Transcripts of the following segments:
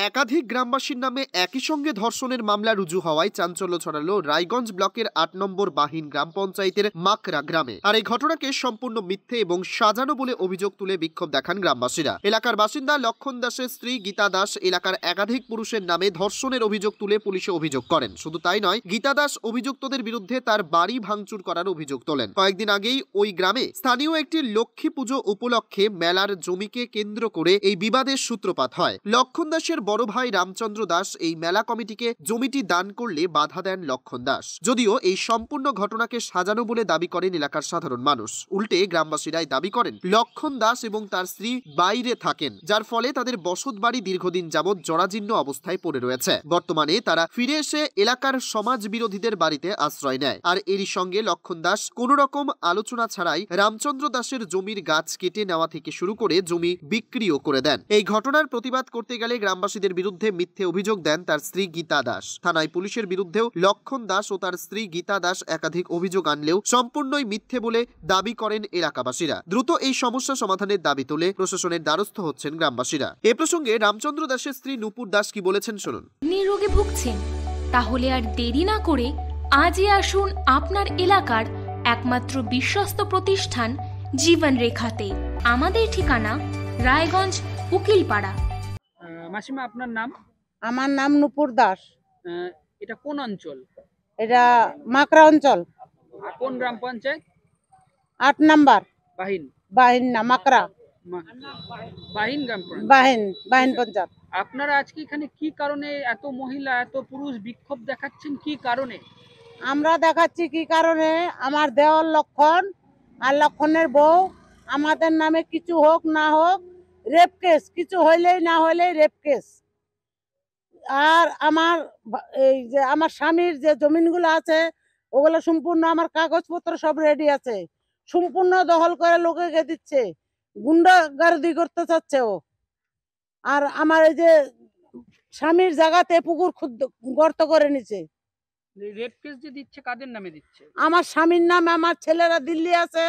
একাধিক গ্রামবাসীর নামে একই সঙ্গে ধর্ষণের মামলা রুজু হওয়ায় চাঞ্চল্য ছড়ালো রায়গঞ্জ ব্লকের ৮ নম্বর বাহিন গ্রাম পঞ্চায়েতের মাকরা গ্রামে। আর এই ঘটনাকে সম্পূর্ণ মিথ্যে এবং সাজানো বলে অভিযোগ তুলে বিক্ষোভ দেখান গ্রামবাসীরা। এলাকার বাসিন্দা লক্ষণ দাসের স্ত্রী গীতা দাস এলাকার একাধিক পুরুষের নামে ধর্ষণের অভিযোগ তুলে পুলিশে অভিযোগ করেন। শুধু তাই নয়, গীতা দাস অভিযুক্তদের বিরুদ্ধে তার বাড়ি ভাঙচুর করার অভিযোগ তোলেন। কয়েকদিন আগেই ওই গ্রামে স্থানীয় একটি লক্ষ্মী পুজো উপলক্ষে মেলার জমিকে কেন্দ্র করে এই বিবাদের সূত্রপাত হয়। লক্ষণ দাসের বড় ভাই রামচন্দ্র দাস এই মেলা কমিটিকে জমিটি দান করলে বাধা দেন লক্ষণ দাস। যদিও এই সম্পূর্ণ ঘটনাকে সাজানো বলে দাবি করেন এলাকার সাধারণ মানুষ। উল্টে গ্রামবাসীরাই দাবি করেন লক্ষণ দাস এবং তার স্ত্রী বাইরে থাকেন, যার ফলে তাদের বসত বাড়ি দীর্ঘদিন যাবৎ জরাজীর্ণ অবস্থায় পড়ে রয়েছে। বর্তমানে তারা ফিরে এসে এলাকার সমাজ বিরোধীদের বাড়িতে আশ্রয় নেয়। আর এরই সঙ্গে লক্ষণ দাস কোন রকম আলোচনা ছাড়াই রামচন্দ্র দাসের জমির গাছ কেটে নেওয়া থেকে শুরু করে জমি বিক্রিও করে দেন। এই ঘটনার প্রতিবাদ করতে গেলে গ্রামবাসীদের বিরুদ্ধে মিথ্যে অভিযোগ দেন তার স্ত্রী গীতা দাস। থানায় পুলিশের বিরুদ্ধেও লক্ষণ দাস ও তার স্ত্রী গীতা দাস একাধিক অভিযোগ আনলেও সম্পূর্ণই মিথ্যে বলে দাবি করেন এলাকাবাসীরা। দ্রুত এই সমস্যা সমাধানের দাবি তুলে প্রশাসনের দ্বারস্থ হচ্ছেন গ্রামবাসীরা। এ প্রসঙ্গে রামচন্দ্র দাসের স্ত্রী নূপুর দাস কি বলেছেন শুনুন। রোগে ভুগছেন? তাহলে আর দেরি না করে আজই আসুন আপনার এলাকার একমাত্র বিশ্বস্ত প্রতিষ্ঠান জীবন রেখাতে। আমাদের ঠিকানা রায়গঞ্জ উকিলপাড়া। মাসিমা, আপনার নাম? আমার নাম নূপুর দাস। এটা কোন অঞ্চল? এটা মাকড়া অঞ্চল। কোন গ্রাম পঞ্চায়েত? ৮ নাম্বার বাহিন। বাহিন না, মাকড়া বাহিন গ্রাম বাহিন পঞ্চায়েত। আপনারা আজকে এখানে কি কারণে এত মহিলা এত পুরুষ বিক্ষোভ দেখাচ্ছেন? কি কারণে? আমরা দেখাচ্ছি কি কারণে, আমার দেওয়ার লক্ষণ আর লক্ষণের বউ আমাদের নামে কিছু হোক না হোক রেপ কেস, কিছু হইলেই না হইলেই রেপ কেস। আর আমার এই যে আমার স্বামীর যে জমিনগুলো আছে ওগুলো সম্পূর্ণ আমার কাগজপত্র সব রেডি আছে, সম্পূর্ণ দখল করে লোকে দিচ্ছে, গুন্ডাগার্দি করতে চাচ্ছে ও। আর আমার এই যে স্বামীর জায়গাতে পুকুর গর্ত করে নিছে। রেপ কেস যে দিচ্ছে কাদের নামে দিচ্ছে? আমার স্বামীর নামে। আমার ছেলেরা দিল্লি আছে,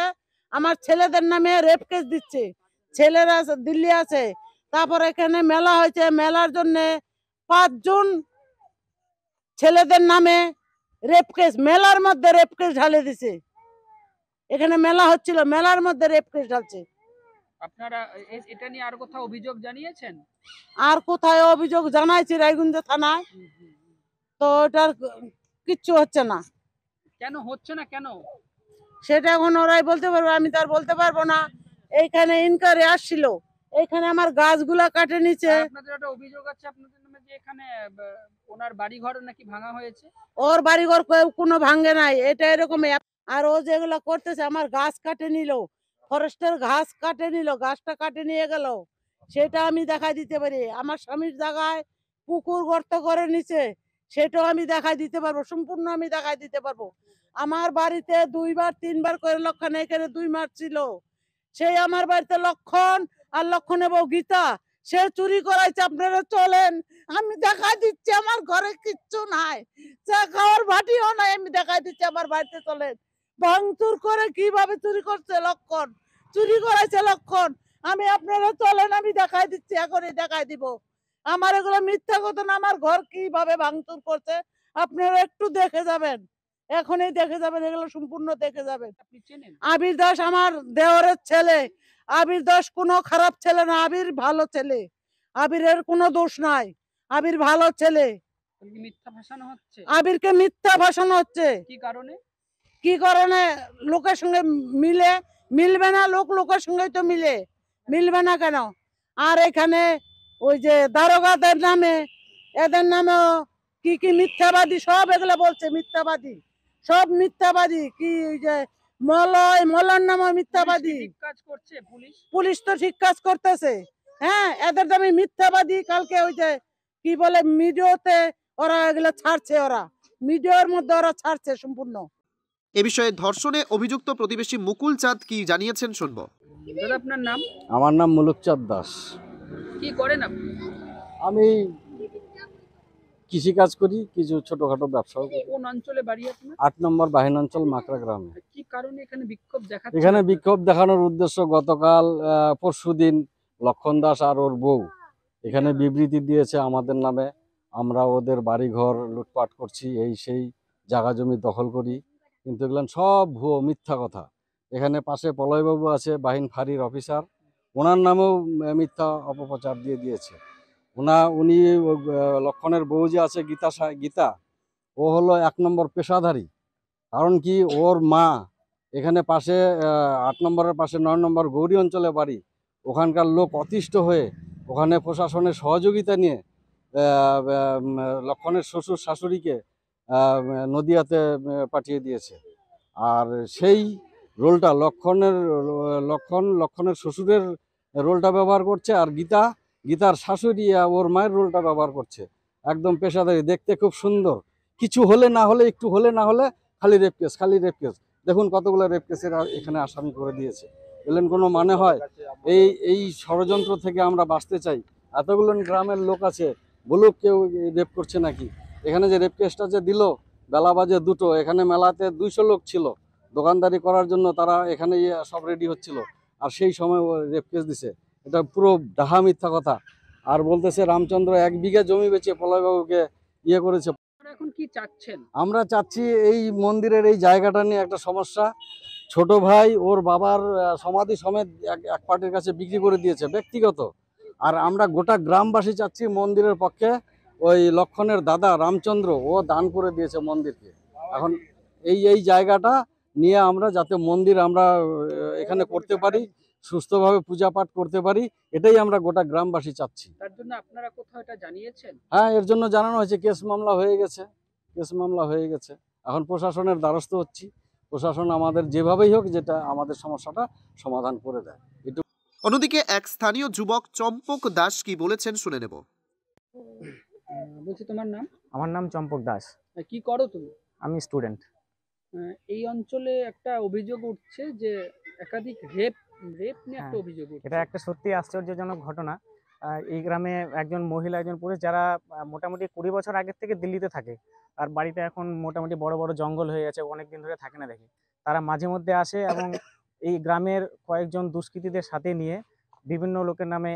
আমার ছেলেদের নামে রেপ কেস দিচ্ছে। ছেলেরা দিল্লি আছে। তারপর এখানে মেলা হয়েছে, মেলার জন্য 5 জন ছেলেদের নামে রেপ কেস, মেলার মধ্যে রেপ কেস ঢালে দিছে। এখানে মেলা হচ্ছিল, মেলার মধ্যে রেপ কেস ঢালছে। আপনারা এটা নিয়ে আর কোথাও অভিযোগ জানিয়েছেন? আর কোথায় অভিযোগ জানাইছি রায়গঞ্জ থানায়, তো ওটার কিচ্ছু হচ্ছে না। কেন হচ্ছে না? কেন সেটা এখন ওরাই বলতে পারবে, আমি তো আর বলতে পারবো না। এইখানে ইনকোয়ারি আসছিল, এইখানে আমার গাছগুলা কাটে নিচে। আপনাদের একটা অভিযোগ আছে আপনাদের নামে যে এখানে ওনার বাড়ি ঘর নাকি ভাঙা হয়েছে? ওর বাড়ি ঘর কোনো ভাঙে নাই, এটা এরকম। আর ও যেগুলো করতেছে, আমার গাছ কাটে নিল, ফরেস্টের ঘাস কাটে নিল, গাছটা কাটে নিয়ে গেল, সেটা আমি দেখাই দিতে পারি। আমার স্বামীর জায়গায় পুকুর গর্ত করে নিচে, সেটাও আমি দেখাই দিতে পারবো, সম্পূর্ণ আমি দেখাই দিতে পারবো। আমার বাড়িতে 2বার 3বার করে লক্ষণ এখানে 2 মাস ছিল। সেই আমার বাড়িতে লক্ষণ আর লক্ষণে বউ গীতা, সে চুরি করাইছে। আপনারা চলেন, আমি দেখাই দিচ্ছি। আমার ঘরে কিচ্ছু নাই, চা খাওয়ার বাটিও নাই, আমি দেখাই দিচ্ছি। আমার বাড়িতে চলেন, ভাঙচুর করে কিভাবে চুরি করছে লক্ষণ, চুরি করাইছে লক্ষণ। আমি আপনারা চলেন, আমি দেখাই দিচ্ছি, এখনই দেখাই দিব। আমার এগুলো মিথ্যা কথা না, আমার ঘর কিভাবে ভাঙচুর করছে আপনারা একটু দেখে যাবেন, এখনই দেখে যাবেন, এগুলো সম্পূর্ণ দেখে যাবেন। আপনি চেনেন? আবির দাস আমার দেওরের ছেলে। আবির দাস কোনো খারাপ ছেলে না, আবির ভালো ছেলে, আবিরের কোনো দোষ নাই, আবির ভালো ছেলে। মিথ্যা ভাষানো হচ্ছে, আবিরকে মিথ্যা ভাষানো হচ্ছে। কি কারণে? কি কারণে? লোকের সঙ্গে মিলবে না, লোকের সঙ্গে তো মিলবে না কেন? আর এখানে ওই যে দারোগাদের নামে, এদের নামে কি মিথ্যাবাদী সব এগুলো বলছে, মিথ্যাবাদী সব মিথ্যাবাদী। কি যে মলর নামে মিথ্যাবাদী। কাজ করছে পুলিশ তো ঠিক কাজ করতেছে। হ্যাঁ, এদের নামে মিথ্যাবাদী। কালকে ওই যে কি বলে মিডিয়াতে ওরা এগুলো ছাড়ছে, ওরা মিডিয়ার মধ্যে ওরা ছাড়ছে সম্পূর্ণ। এ বিষয়ে ধর্ষণে অভিযুক্ত প্রতিবেশী মুকুল চাঁদ কি জানিয়েছেন শুনবো। দাদা, আপনার নাম? আমার নাম মুলুকচাঁদ দাস। কি করেন আপনি? আমি কৃষি কাজ করি, কিছু ছোটখাটো ব্যবসাও করি। কোন অঞ্চলে বাড়ি আপনার? ৮ নম্বর বাহিন অঞ্চল মাকড়া গ্রামে। কি কারণে এখানে বিক্ষোভ দেখাচ্ছেন? এখানে বিক্ষোভ দেখানোর উদ্দেশ্য, গতকাল পরশুদিন লক্ষণ দাস আর ওর বউ এখানে বিবৃতি দিয়েছে আমাদের নামে, আমরা ওদের বাড়িঘর লুটপাট করছি, এই সেই জায়গা জমি দখল করি, কিন্তু এগুলো সব ভুয়ো মিথ্যা কথা। এখানে পাশে পলয়বাবু আছে বাহিন ফাঁড়ির অফিসার, ওনার নামেও মিথ্যা অপপ্রচার দিয়ে দিয়েছে। উনি লক্ষণের বউ যে আছে গীতা, ও হলো 1 নম্বর পেশাধারী। কারণ কি, ওর মা এখানে পাশে 8 নম্বরের পাশে 9 নম্বর গৌরী অঞ্চলে বাড়ি, ওখানকার লোক অতিষ্ঠ হয়ে ওখানে প্রশাসনের সহযোগিতা নিয়ে লক্ষণের শ্বশুর শাশুড়িকে নদিয়াতে পাঠিয়ে দিয়েছে। আর সেই রোলটা লক্ষণের শ্বশুরের রোলটা ব্যবহার করছে, আর গীতার শাশুড়ি ওর মায়ের রোলটা ব্যবহার করছে। একদম পেশাদারি, দেখতে খুব সুন্দর। কিছু হলে না হলে, একটু হলে না হলে খালি রেপ কেস। দেখুন কতগুলো রেপ কেসের এখানে আসামি করে দিয়েছে। বললেন কোনো মানে হয়? এই ষড়যন্ত্র থেকে আমরা বাঁচতে চাই। এতগুলো গ্রামের লোক আছে, বলুক কেউ রেপ করছে নাকি। এখানে যে রেপ কেসটা যে দিল বেলা বাজে 2টো, এখানে মেলাতে 200 লোক ছিল দোকানদারি করার জন্য, তারা এখানে সব রেডি হচ্ছিল, আর সেই সময় রেপ কেস দিছে। এটা পুরো ডাহা মিথ্যা কথা। আর বলতেছে রামচন্দ্র 1 বিঘা জমি বেচে পলয়বাবুকে করেছে। এখন কি চাচ্ছেন? আমরা চাচ্ছি এই মন্দিরের এই জায়গাটা নিয়ে একটা সমস্যা। ছোট ভাই ওর বাবার সমাধি সমেত এক পার্টির কাছে বিক্রি করে দিয়েছে ব্যক্তিগত, আর আমরা গোটা গ্রামবাসী চাচ্ছি মন্দিরের পক্ষে। ওই লক্ষণের দাদা রামচন্দ্র ও দান করে দিয়েছে মন্দিরকে। এখন এই জায়গাটা নিয়ে আমরা যাতে মন্দির আমরা এখানে করতে পারি, সুস্থভাবে পূজা পাঠ করতে পারি, এটাই আমরা গোটা গ্রামবাসী চাচ্ছি। তার জন্য আপনারা কোথাও এটা জানিয়েছেন? হ্যাঁ, এর জন্য জানানো হয়েছে, কেস মামলা হয়ে গেছে। এখন প্রশাসনের দ্বারস্থ হচ্ছি। প্রশাসন আমাদের যেভাবেই হোক যেটা আমাদের সমস্যাটা সমাধান করে দেয়। অন্যদিকে এক স্থানীয় যুবক চম্পক দাস কি বলেছেন শুনে নেব। বলছি, তোমার নাম? আমার নাম চম্পক দাস। কি করো তুমি? আমি স্টুডেন্ট। এই অঞ্চলে একটা অভিযোগ উঠছে যে একাধিক রেপ নিয়ে একটা অভিযোগ উঠছে। এটা একটা সত্যি আশ্চর্যজনক ঘটনা। এই গ্রামে একজন মহিলা, একজন পুরুষ, যারা মোটামুটি 20 বছর আগের থেকে দিল্লিতে থাকে, আর বাড়িতে এখন মোটামুটি বড় বড় জঙ্গল হয়ে গেছে, অনেকদিন ধরে থাকে না দেখি। তারা মাঝে মধ্যে আসে এবং এই গ্রামের কয়েকজন দুষ্কৃতীদের সাথে নিয়ে বিভিন্ন লোকের নামে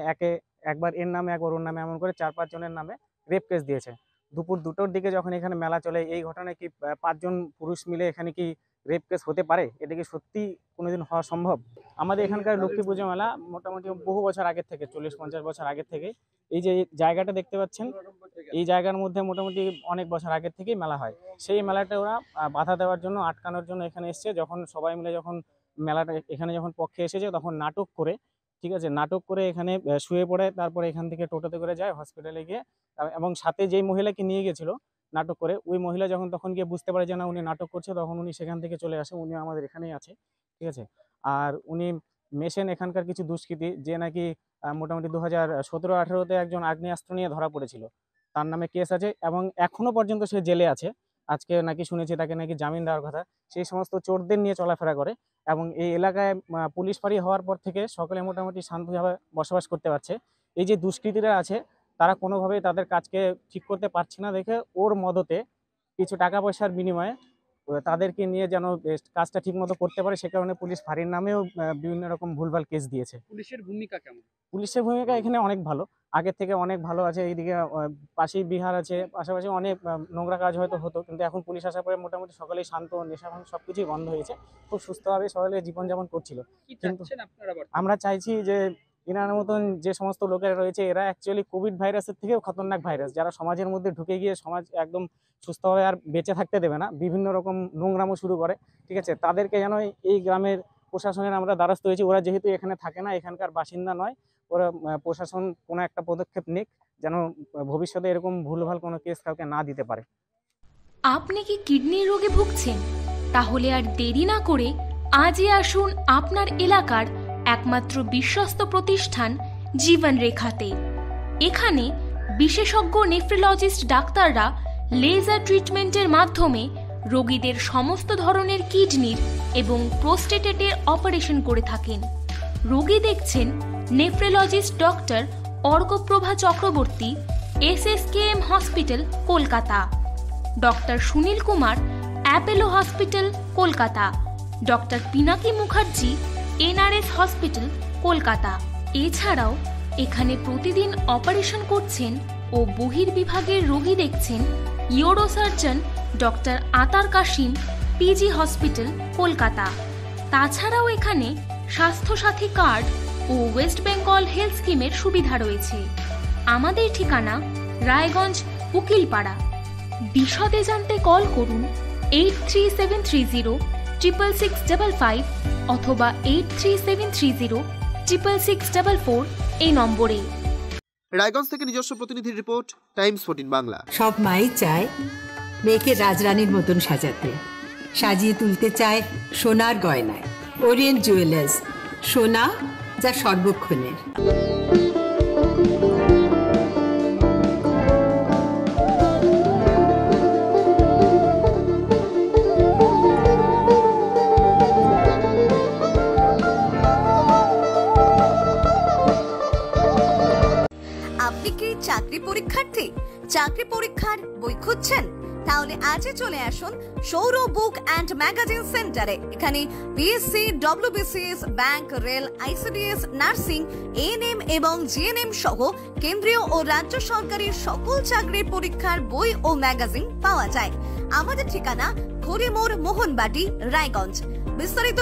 একবার এর নামে একবার ওর নামে এমন করে 4-5 জনের নামে রেপ কেস দিয়েছে। দুপুর 2টোর দিকে যখন এখানে মেলা চলে, এই ঘটনায় কি 5 জন পুরুষ মিলে এখানে কি রেপ কেস হতে পারে? এটা কি সত্যি কোনোদিন হওয়া সম্ভব? আমাদের এখানকার লক্ষ্মী পুজো মেলা মোটামুটি বহু বছর আগের থেকে, 40-50 বছর আগের থেকে, এই যে জায়গাটা দেখতে পাচ্ছেন, এই জায়গার মধ্যে মোটামুটি অনেক বছর আগের থেকেই মেলা হয়। সেই মেলাটা ওরা বাধা দেওয়ার জন্য, আটকানোর জন্য এখানে এসছে। যখন সবাই মিলে যখন মেলাটা এখানে যখন পক্ষে এসেছে, তখন নাটক করে, ঠিক আছে, নাটক করে এখানে শুয়ে পড়ে, তারপরে এখান থেকে টোটোতে করে যায় হসপিটালে গিয়ে, এবং সাথে যেই মহিলাকে নিয়ে গেছিল নাটক করে, ওই মহিলা তখন গিয়ে বুঝতে পারে যে না, উনি নাটক করছে, তখন উনি সেখান থেকে চলে আসে। উনি আমাদের এখানেই আছে, ঠিক আছে। আর উনি মেশেন এখানকার কিছু দুষ্কৃতী, যে নাকি মোটামুটি 2017-18-তে একজন আগ্নেয়াস্ত্র নিয়ে ধরা পড়েছিল, তার নামে কেস আছে এবং এখনো পর্যন্ত সে জেলে আছে। আজকে নাকি শুনেছি তাকে নাকি জামিন দেওয়ার কথা। সেই সমস্ত চোরদের নিয়ে চলাফেরা করে এবং এই এলাকায় পুলিশ ফাঁড়ি হওয়ার পর থেকে সকলে মোটামুটি শান্তভাবে বসবাস করতে পারছে। এই যে দুষ্কৃতীরা আছে, তারা কোনোভাবেই তাদের কাজকে ঠিক করতে পারছে না দেখে ওর মদতে কিছু টাকা পয়সার বিনিময়ে তাদেরকে নিয়ে যেন কাজটা ঠিক মতো করতে পারে, সে কারণে পুলিশ ফাঁড়ির নামেও বিভিন্ন রকম ভুলভাল কেস দিয়েছে। পুলিশের ভূমিকা কেমন? পুলিশের ভূমিকা এখানে অনেক ভালো, আগের থেকে অনেক ভালো আছে। এইদিকে পাশেই বিহার আছে, পাশাপাশি অনেক নোংরা কাজ হয়তো হতো, কিন্তু এখন পুলিশ আসার পরে মোটামুটি সকলেই শান্ত, নেশাভান সবকিছুই বন্ধ হয়েছে। খুব সুস্থভাবে সকলে জীবনযাপন করছিল। কিন্তু আমরা চাইছি যে এনার মতন যে সমস্ত লোকেরা রয়েছে, এরা অ্যাকচুয়ালি কোভিড ভাইরাসের থেকেও খতরনাক ভাইরাস, যারা সমাজের মধ্যে ঢুকে গিয়ে সমাজ একদম সুস্থভাবে আর বেঁচে থাকতে দেবে না, বিভিন্ন রকম নোংরামো শুরু করে, ঠিক আছে। তাদেরকে যেন এই গ্রামের প্রশাসনের আমরা দ্বারস্থ হয়েছি। ওরা যেহেতু এখানে থাকে না, এখানকার বাসিন্দা নয়, ওরা প্রশাসন কোনো একটা পদক্ষেপ নিক, যেন ভবিষ্যতে এরকম ভুলভাল কোনো কেস কাউকে না দিতে পারে। আপনি কি কিডনি রোগে ভুগছেন? তাহলে আর দেরি না করে আজই আসুন আপনার এলাকার একমাত্র বিশ্বস্ত প্রতিষ্ঠান জীবন রেখাতে। এখানে বিশেষজ্ঞ নেফ্রোলজিস্ট ডাক্তাররা লেজার ট্রিটমেন্টের মাধ্যমে রোগীদের সমস্ত ধরনের কিডনির এবং প্রোস্টেটেটের অপারেশন করে থাকেন। রোগী দেখছেন nephrologist doctor Arkaprava Chakraborty, SSKM hospital, Kolkata; doctor Sunil Kumar, Apollo hospital, Kolkata; doctor Pinaki Mukherjee, NRS hospital, Kolkata. এছাড়াও এখানে প্রতিদিন অপারেশন করছেন ও বহির্বিভাগের রোগী দেখছেন ইউরোসার্জন ডক্টর আতার কাশিম, পিজি হসপিটাল, কলকাতা। তাছাড়াও এখানে স্বাস্থ্যসাথী কার্ড ও ওয়েস্ট বেঙ্গল হেলথ স্কিমের সুবিধা রয়েছে। আমাদের ঠিকানা রায়গঞ্জ, উকিলপাড়া। বিশদে জানতে কল করুন 8373066655 অথবা 8373066644 এই নম্বরে। রায়গঞ্জ থেকে নিজস্ব প্রতিনিধির রিপোর্ট, টাইমস 14 বাংলা। সব মাই চায় মেয়েকে রাজরানীর মতন সাজাতে, সাজিয়ে তুলতে চায় সোনার গয়নায়। ওরিয়েন্ট জুয়েলার্স, সোনা যা সর্বক্ষণের। আপনি কি চাকরি পরীক্ষার্থী? চাকরি পরীক্ষার বই খুঁজছেন? তাহলে আজই চলে আসুন সৌরভ বুক অ্যান্ড ম্যাগাজিন সেন্টারে। এখানে BSc, WBCS, bank, rail, ICDS, nursing, ANM এবং জিএনএম সহ কেন্দ্রীয় ও রাজ্য সরকারের সকল চাকরির পরীক্ষার বই ও ম্যাগাজিন পাওয়া যায়। আমাদের ঠিকানা খড়িমোড়, মোহনবাটি, রায়গঞ্জ। বিস্তারিত